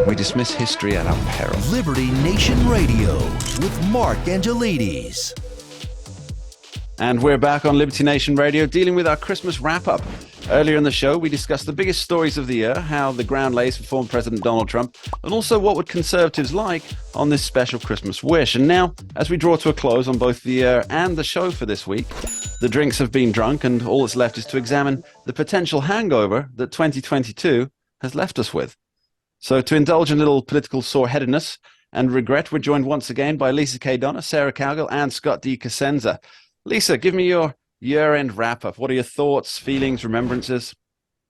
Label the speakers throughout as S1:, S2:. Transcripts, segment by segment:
S1: We dismiss history at our peril.
S2: Liberty Nation Radio with Mark Angelides.
S1: And we're back on Liberty Nation Radio dealing with our Christmas wrap-up. Earlier in the show, we discussed the biggest stories of the year, how the ground lays for former President Donald Trump, and also what would conservatives like on this special Christmas wish. And now, as we draw to a close on both the year and the show for this week, the drinks have been drunk, and all that's left is to examine the potential hangover that 2022 has left us with. So to indulge in a little political sore-headedness and regret, we're joined once again by Lisa K. Donner, Sarah Cowgill, and Scott D. Cosenza. Lisa, give me your year-end wrap-up. What are your thoughts, feelings, remembrances?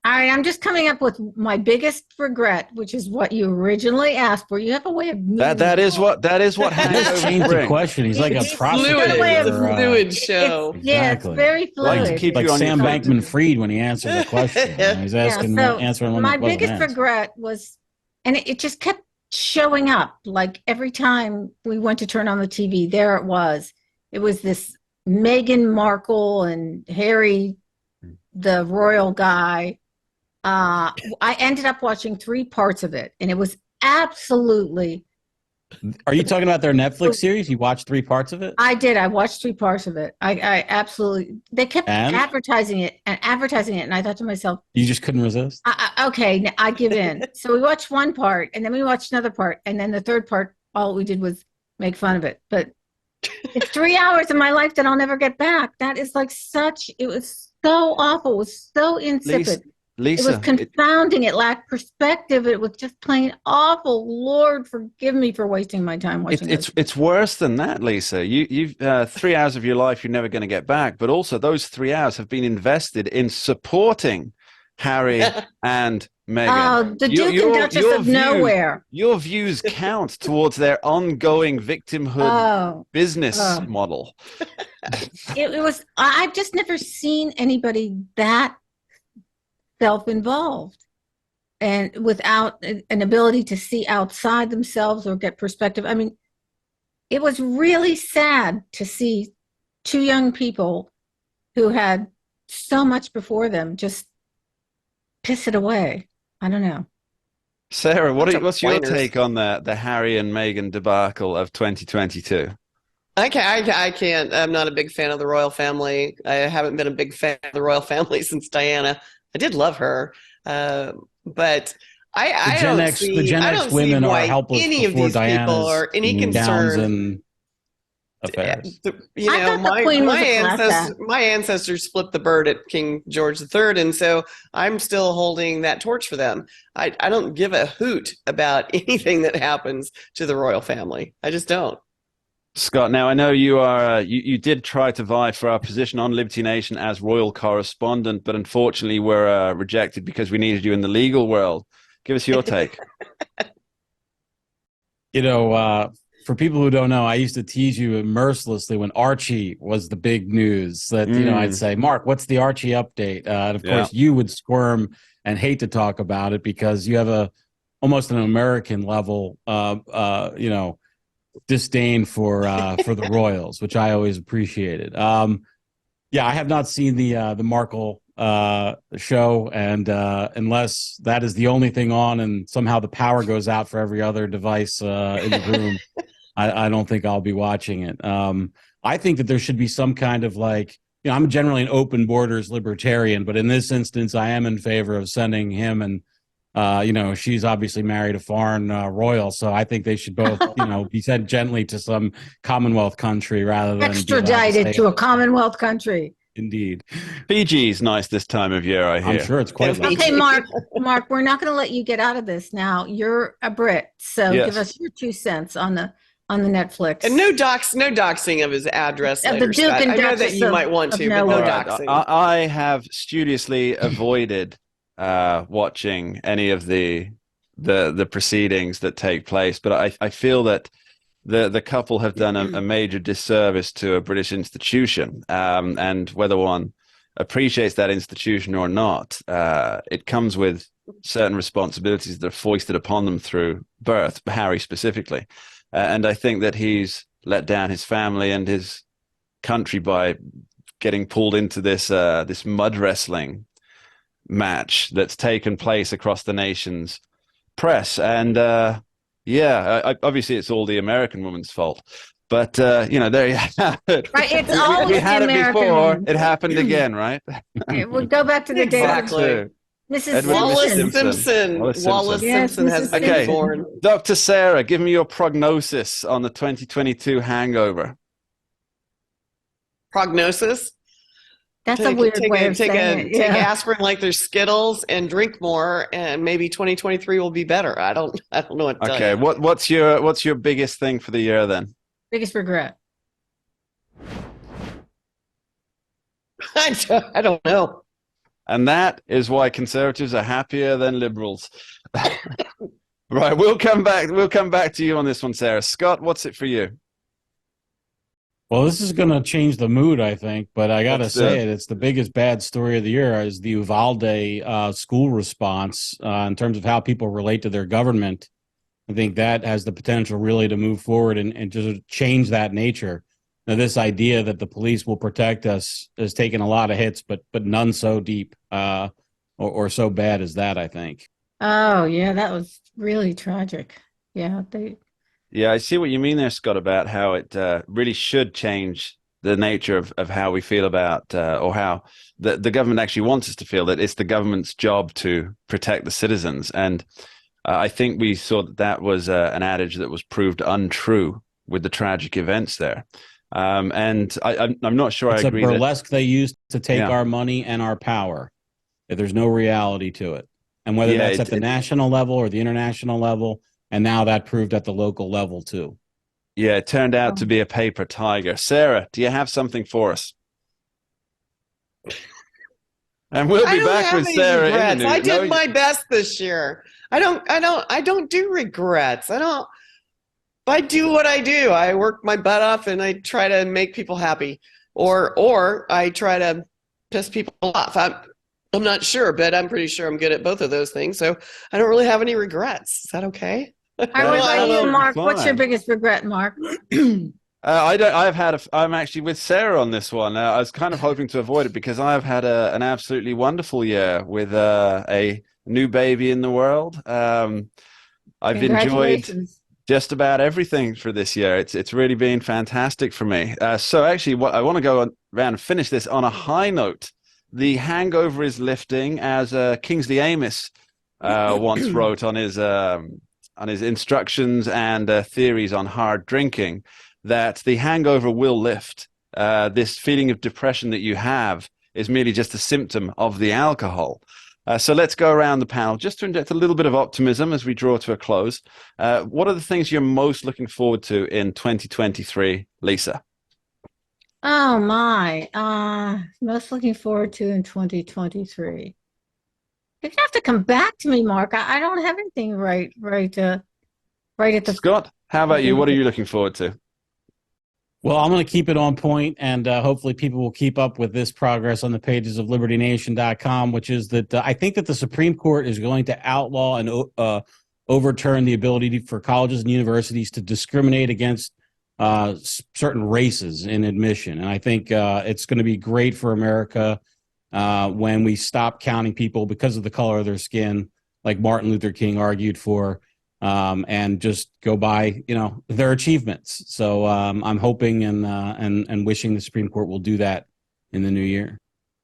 S3: All right, I'm just coming up with my biggest regret, which is what you originally asked for. You have a way of
S1: that is what
S4: Just changed the question. He's like a prosecutor.
S5: It's a fluid show.
S3: Yeah, it's very fluid.
S1: Like to keep
S4: like
S1: you on
S4: Sam
S1: your
S4: Bankman-Fried when he answers a question. He's answering one.
S3: My biggest regret was, and it just kept showing up. Like every time we went to turn on the TV, there it was. It was this Meghan Markle and Harry, the royal guy. I ended up watching 3 parts of it, and it was absolutely.
S4: Are you talking about their Netflix series? You watched 3 parts of it?
S3: I did. I watched 3 parts of it. I absolutely. They kept advertising it, and I thought to myself,
S4: you just couldn't resist.
S3: Okay, I give in. So we watched 1 part, and then we watched another part, and then the 3rd part, all we did was make fun of it. But it's 3 hours of my life that I'll never get back. That is like it was so awful. It was so insipid.
S1: Lisa,
S3: it was confounding. It lacked perspective. It was just plain awful. Lord, forgive me for wasting my time watching it.
S1: It's worse than that, Lisa. You've 3 hours of your life you're never going to get back, but also those 3 hours have been invested in supporting Harry and Meghan.
S3: Oh, the Duke and Duchess of Nowhere.
S1: Your views count towards their ongoing victimhood business model.
S3: It was. I've just never seen anybody that self-involved and without an ability to see outside themselves or get perspective. I mean, it was really sad to see 2 young people who had so much before them just piss it away. I don't know.
S1: Sarah, what's your take on the Harry and Meghan debacle of 2022?
S5: I can't. I'm not a big fan of the royal family. I haven't been a big fan of the royal family since Diana. I did love her, but I don't see
S4: women
S5: why
S4: are helpless
S5: any of these
S4: Diana's
S5: people are any concern.
S4: Affairs.
S5: My ancestors flipped the bird at King George III, and so I'm still holding that torch for them. I don't give a hoot about anything that happens to the royal family. I just don't.
S1: Scott, now I know you are. You did try to vie for our position on Liberty Nation as royal correspondent, but unfortunately were rejected because we needed you in the legal world. Give us your take.
S4: For people who don't know, I used to tease you mercilessly when Archie was the big news. That I'd say, Mark, what's the Archie update? And of course, you would squirm and hate to talk about it because you have almost an American level, disdain for the Royals, which I always appreciated. I have not seen the Markle show, and unless that is the only thing on, and somehow the power goes out for every other device in the room, I don't think I'll be watching it. I think that there should be some kind of I'm generally an open borders libertarian, but in this instance, I am in favor of sending him and. She's obviously married a foreign royal, so I think they should both, be sent gently to some Commonwealth country rather than
S3: extradited to a Commonwealth country.
S4: Indeed,
S1: Fiji's nice this time of year. I hear.
S4: I'm sure it's quite.
S3: Okay, Mark, we're not going to let you get out of this now. You're a Brit, so give us your 2 cents on the Netflix.
S5: And no doxing of his address. Later,
S3: the Duke and
S5: I know
S3: Duchess
S5: that you might want to, but no doxing.
S1: I have studiously avoided. Watching any of the proceedings that take place, but I feel that the couple have done a major disservice to a British institution, and whether one appreciates that institution or not, it comes with certain responsibilities that are foisted upon them through birth, Harry specifically, and I think that he's let down his family and his country by getting pulled into this mud wrestling match that's taken place across the nation's press. And obviously it's all the American woman's fault. But there you have it.
S3: Right, it's
S1: We
S3: always
S1: had
S3: the
S1: it
S3: American
S1: before.
S3: woman.
S1: It happened again, right?
S3: We'll go back to the
S5: Exactly.
S3: David, Mrs.
S1: Edward
S5: Wallace
S3: Simpson.
S5: Simpson.
S1: Wallace
S5: Wallace
S1: Simpson.
S3: Yes,
S5: Simpson has
S3: Mrs.
S5: been
S1: Okay.
S5: born.
S1: Dr. Sarah, give me your prognosis on the 2022 Hangover.
S5: Prognosis?
S3: That's a weird way of
S5: take
S3: saying it.
S5: take
S3: Yeah.
S5: aspirin like there's Skittles and drink more, and maybe 2023 will be better. I don't know what to tell
S1: Okay,
S5: you.
S1: what's your biggest thing for the year then?
S3: Biggest regret.
S5: I don't know.
S1: And that is why conservatives are happier than liberals. Right, we'll come back to you on this one, Sarah. Scott, what's it for you?
S4: Well, this is going to change the mood, I think, but I got to
S1: Let's do
S4: say
S1: it.
S4: it's the biggest bad story of the year is the Uvalde school response in terms of how people relate to their government. I think that has the potential really to move forward and just change that nature. Now, this idea that the police will protect us has taken a lot of hits, but none so deep or so bad as that, I think.
S3: Oh, yeah, that was really tragic. Yeah,
S1: Yeah, I see what you mean there, Scott, about how it really should change the nature of how we feel about, or how the government actually wants us to feel that it's the government's job to protect the citizens. And I think we saw that was an adage that was proved untrue with the tragic events there. And I'm not sure
S4: It's
S1: I agree
S4: a burlesque they use to take
S1: Yeah.
S4: our money and our power. There's no reality to it. And whether
S1: Yeah,
S4: that's at the national level or the international level, and now that proved at the local level too.
S1: Yeah, it turned out to be a paper tiger. Sarah, do you have something for us? And we'll
S5: I
S1: be
S5: don't
S1: back
S5: have
S1: with
S5: any
S1: Sarah in
S5: regrets.
S1: the new.
S5: I did
S1: No,
S5: my best this year. I don't do regrets. I do what I do. I work my butt off and I try to make people happy, or I try to piss people off. I'm not sure, but I'm pretty sure I'm good at both of those things. So I don't really have any regrets. Is that okay?
S3: All right, what
S1: I
S3: about
S1: don't
S3: you,
S1: know.
S3: Mark? What's your
S1: Fine.
S3: biggest regret, Mark?
S1: I don't. I'm actually with Sarah on this one. I was kind of hoping to avoid it because I've had an absolutely wonderful year with a new baby in the world. I've enjoyed
S3: Congratulations.
S1: just about everything for this year. It's really been fantastic for me. So actually, what I want to go around and finish this on a high note. The hangover is lifting, as Kingsley Amis once wrote on his instructions and theories on hard drinking, that the hangover will lift. This feeling of depression that you have is merely just a symptom of the alcohol. So let's go around the panel just to inject a little bit of optimism as we draw to a close. What are the things you're most looking forward to in 2023, Lisa?
S3: Oh my. Most looking forward to in 2023. You're gonna have to come back to me, Mark. I don't have anything right at the
S1: Scott, how about you? What are you looking forward to?
S4: Well, I'm going to keep it on point, and hopefully people will keep up with this progress on the pages of libertynation.com, which is that I think that the Supreme Court is going to outlaw and overturn the ability for colleges and universities to discriminate against certain races in admission. And I think it's going to be great for America when we stop counting people because of the color of their skin, like Martin Luther King argued for, and just go by, their achievements. So I'm hoping and wishing the Supreme Court will do that in the new year.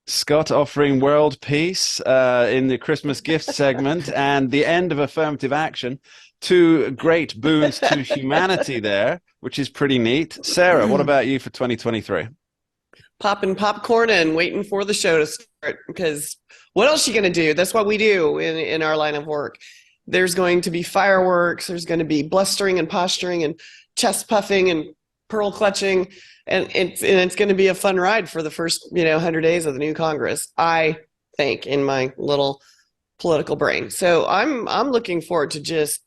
S1: Scott offering world peace in the Christmas gift segment and the end of affirmative action. Two great boons to humanity there, which is pretty neat. Sarah, what about you for 2023?
S5: Popping popcorn and waiting for the show to start, because what else are you going to do? That's what we do in our line of work. There's going to be fireworks. There's going to be blustering and posturing and chest puffing and pearl clutching. And it's going to be a fun ride for the first 100 days of the new Congress, I think, in my little political brain. So I'm looking forward to just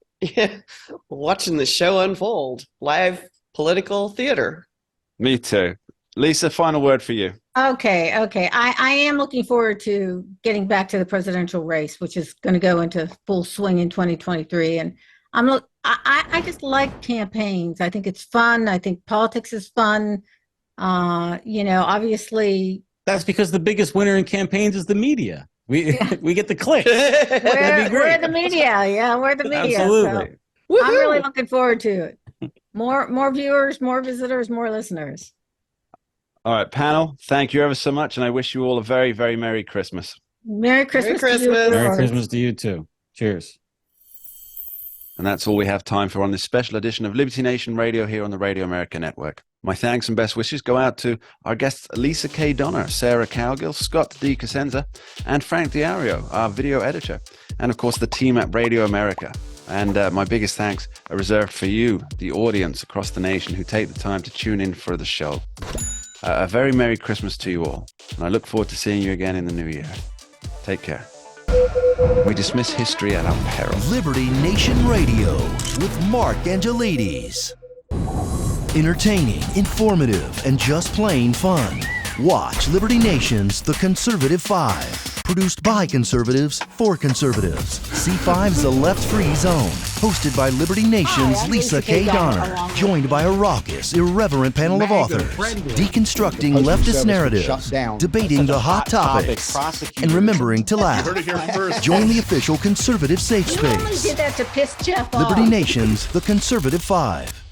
S5: watching the show unfold. Live political theater.
S1: Me too. Lisa, final word for you.
S3: Okay. I am looking forward to getting back to the presidential race, which is going to go into full swing in 2023. And I just like campaigns. I think it's fun. I think politics is fun. Obviously.
S4: That's because the biggest winner in campaigns is the media. We we get the clicks. That'd be
S3: We're
S4: great.
S3: the media. Yeah, we're the media.
S4: Absolutely.
S3: So I'm really looking forward to it. More viewers, more visitors, more listeners.
S1: All right, panel, thank you ever so much, and I wish you all a very, very Merry Christmas.
S3: Merry Christmas.
S5: Christmas.
S3: To you,
S4: Merry
S3: Lord.
S4: Christmas to you too. Cheers.
S1: And that's all we have time for on this special edition of Liberty Nation Radio here on the Radio America Network. My thanks and best wishes go out to our guests Lisa K. Donner, Sarah Cowgill, Scott D. Cosenza, and Frank Diario, our video editor, and of course the team at Radio America. And my biggest thanks are reserved for you, the audience across the nation who take the time to tune in for the show. A very Merry Christmas to you all, and I look forward to seeing you again in the new year. Take care. We dismiss history at our peril.
S2: Liberty Nation Radio with Mark Angelides. Entertaining, informative, and just plain fun. Watch Liberty Nation's The Conservative Five. Produced by conservatives for conservatives. C5's The Left Free Zone. Hosted by Liberty Nation's Lisa K. Donner. Joined by a raucous, irreverent panel of authors. Deconstructing leftist narratives. Debating the hot topics. And remembering to laugh. Join the official conservative safe
S3: You only
S2: space.
S3: did that to piss Jeff off.
S2: Liberty Nation's The Conservative Five.